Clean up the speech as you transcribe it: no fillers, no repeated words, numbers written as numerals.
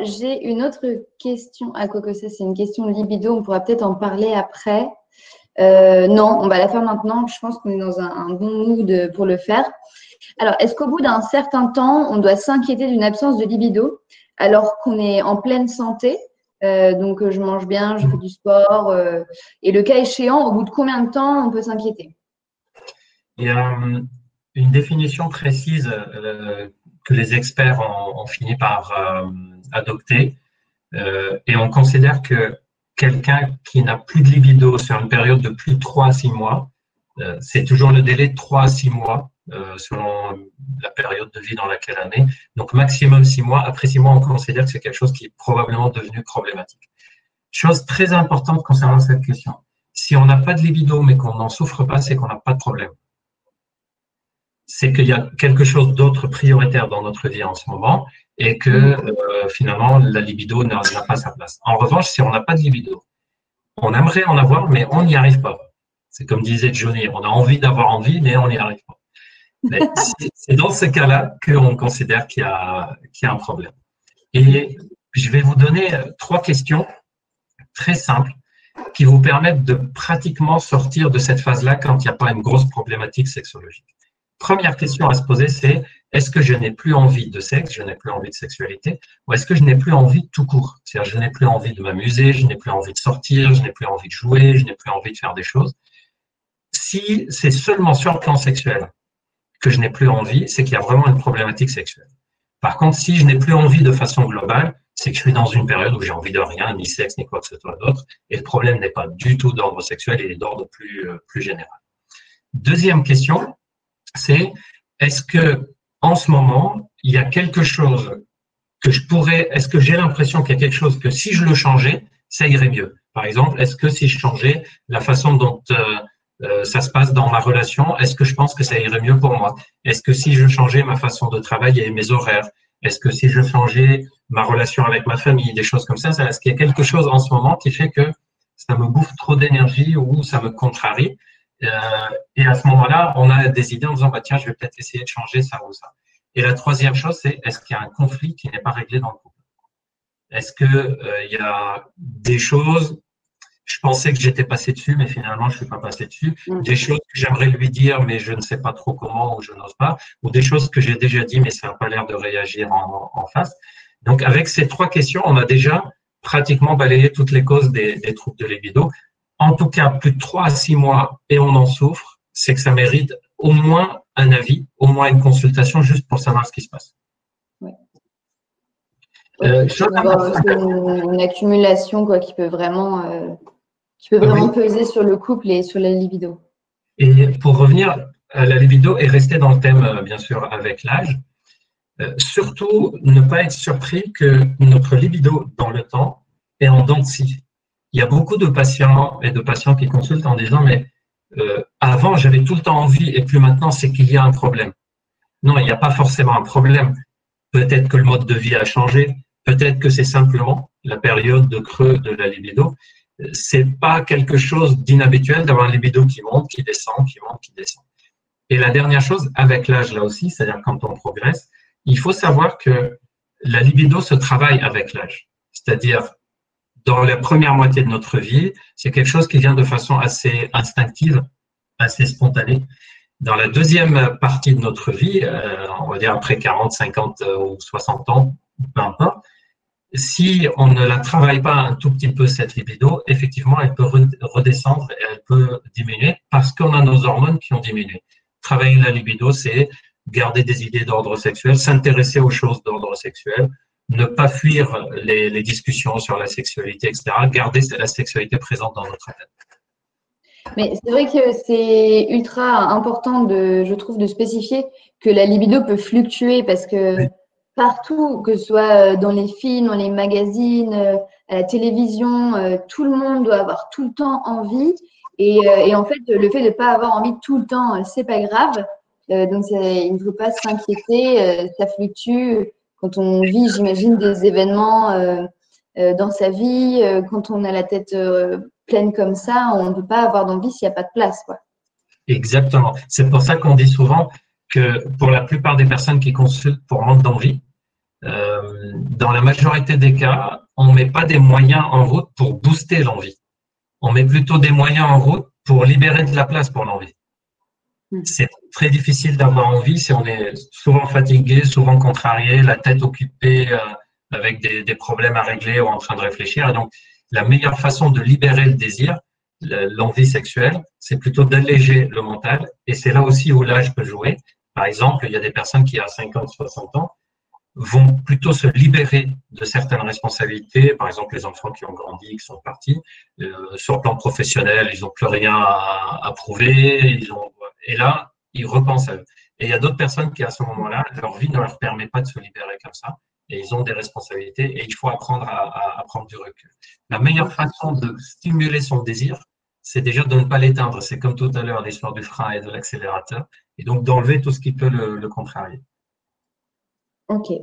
j'ai une autre question. Ah, quoi que ça, c'est une question de libido. On pourra peut-être en parler après. Non, on va la faire maintenant. Je pense qu'on est dans un bon mood pour le faire. Alors, est-ce qu'au bout d'un certain temps, on doit s'inquiéter d'une absence de libido alors qu'on est en pleine santé? Donc, je mange bien, je fais du sport. Et le cas échéant, au bout de combien de temps on peut s'inquiéter? Il y a une définition précise que les experts ont fini par adopter. Et on considère que quelqu'un qui n'a plus de libido sur une période de plus de 3 à 6 mois, c'est toujours le délai de 3 à 6 mois selon la période de vie dans laquelle on est. Donc maximum 6 mois. Après 6 mois, on considère que c'est quelque chose qui est probablement devenu problématique. Chose très importante concernant cette question. Si on n'a pas de libido mais qu'on n'en souffre pas, c'est qu'on n'a pas de problème. C'est qu'il y a quelque chose d'autre prioritaire dans notre vie en ce moment et que finalement la libido n'a pas sa place. En revanche, si on n'a pas de libido, on aimerait en avoir, mais on n'y arrive pas. C'est comme disait Johnny, on a envie d'avoir envie, mais on n'y arrive pas. C'est dans ce cas-là qu'on considère qu'il y a un problème. Et je vais vous donner 3 questions très simples qui vous permettent de pratiquement sortir de cette phase-là quand il n'y a pas une grosse problématique sexologique. Première question à se poser, c'est est-ce que je n'ai plus envie de sexe, je n'ai plus envie de sexualité, ou est-ce que je n'ai plus envie tout court? C'est-à-dire, je n'ai plus envie de m'amuser, je n'ai plus envie de sortir, je n'ai plus envie de jouer, je n'ai plus envie de faire des choses. Si c'est seulement sur le plan sexuel que je n'ai plus envie, c'est qu'il y a vraiment une problématique sexuelle. Par contre, si je n'ai plus envie de façon globale, c'est que je suis dans une période où j'ai envie de rien, ni sexe, ni quoi que ce soit d'autre, et le problème n'est pas du tout d'ordre sexuel, il est d'ordre plus général. Deuxième question, c'est est-ce que en ce moment, il y a quelque chose que est-ce que j'ai l'impression qu'il y a quelque chose que si je le changeais, ça irait mieux? Par exemple, est-ce que si je changeais la façon dont ça se passe dans ma relation, est-ce que je pense que ça irait mieux pour moi? Est-ce que si je changeais ma façon de travailler, mes horaires, est-ce que si je changeais ma relation avec ma famille, des choses comme ça, est-ce qu'il y a quelque chose en ce moment qui fait que ça me bouffe trop d'énergie ou ça me contrarie? Et à ce moment-là, on a des idées en disant, bah, tiens, je vais peut-être essayer de changer ça ou ça. Et la troisième chose, c'est est-ce qu'il y a un conflit qui n'est pas réglé dans le couple? Est-ce qu'il y a des choses, je pensais que j'étais passé dessus, mais finalement, je ne suis pas passé dessus. Des choses que j'aimerais lui dire, mais je ne sais pas trop comment ou je n'ose pas. Ou des choses que j'ai déjà dit, mais ça n'a pas l'air de réagir en face. Donc, avec ces 3 questions, on a déjà pratiquement balayé toutes les causes des troubles de libido. En tout cas, plus de 3 à 6 mois et on en souffre, c'est que ça mérite au moins un avis, au moins une consultation, juste pour savoir ce qui se passe. Oui. Une accumulation quoi, qui peut vraiment peser sur le couple et sur la libido. Et pour revenir à la libido et rester dans le thème, bien sûr, avec l'âge, surtout ne pas être surpris que notre libido dans le temps est en dents de scie. Il y a beaucoup de patients et de patients qui consultent en disant mais avant j'avais tout le temps envie et puis maintenant c'est qu'il y a un problème. Non, il n'y a pas forcément un problème. Peut-être que le mode de vie a changé, peut-être que c'est simplement la période de creux de la libido. C'est pas quelque chose d'inhabituel d'avoir un libido qui monte, qui descend, qui monte, qui descend. Et la dernière chose, avec l'âge là aussi, c'est-à-dire quand on progresse, il faut savoir que la libido se travaille avec l'âge. C'est-à-dire dans la première moitié de notre vie, c'est quelque chose qui vient de façon assez instinctive, assez spontanée. Dans la deuxième partie de notre vie, on va dire après 40, 50 ou 60 ans, peu importe, si on ne la travaille pas un tout petit peu, cette libido, effectivement, elle peut redescendre et elle peut diminuer parce qu'on a nos hormones qui ont diminué. Travailler la libido, c'est garder des idées d'ordre sexuel, s'intéresser aux choses d'ordre sexuel, ne pas fuir les discussions sur la sexualité, etc. Garder la sexualité présente dans notre tête. Mais c'est vrai que c'est ultra important, je trouve, de spécifier que la libido peut fluctuer parce que partout, que ce soit dans les films, dans les magazines, à la télévision, tout le monde doit avoir tout le temps envie. Et en fait, le fait de ne pas avoir envie tout le temps, c'est pas grave. Donc, il ne faut pas s'inquiéter, ça fluctue. Quand on vit, j'imagine, des événements dans sa vie, quand on a la tête pleine comme ça, on ne peut pas avoir d'envie s'il n'y a pas de place, quoi. Exactement. C'est pour ça qu'on dit souvent que pour la plupart des personnes qui consultent pour manque d'envie, dans la majorité des cas, on ne met pas des moyens en route pour booster l'envie. On met plutôt des moyens en route pour libérer de la place pour l'envie. C'est très difficile d'avoir envie si on est souvent fatigué, souvent contrarié, la tête occupée avec des problèmes à régler ou en train de réfléchir. Et donc, la meilleure façon de libérer le désir, l'envie sexuelle, c'est plutôt d'alléger le mental. Et c'est là aussi où l'âge peut jouer. Par exemple, il y a des personnes qui, à 50, 60 ans, vont plutôt se libérer de certaines responsabilités, par exemple les enfants qui ont grandi, qui sont partis, sur le plan professionnel, ils n'ont plus rien à prouver, et là, ils repensent à eux. Et il y a d'autres personnes qui, à ce moment-là, leur vie ne leur permet pas de se libérer comme ça, et ils ont des responsabilités, et il faut apprendre à prendre du recul. La meilleure façon de stimuler son désir, c'est déjà de ne pas l'éteindre. C'est comme tout à l'heure, l'histoire du frein et de l'accélérateur, et donc d'enlever tout ce qui peut le contrarier. Ok.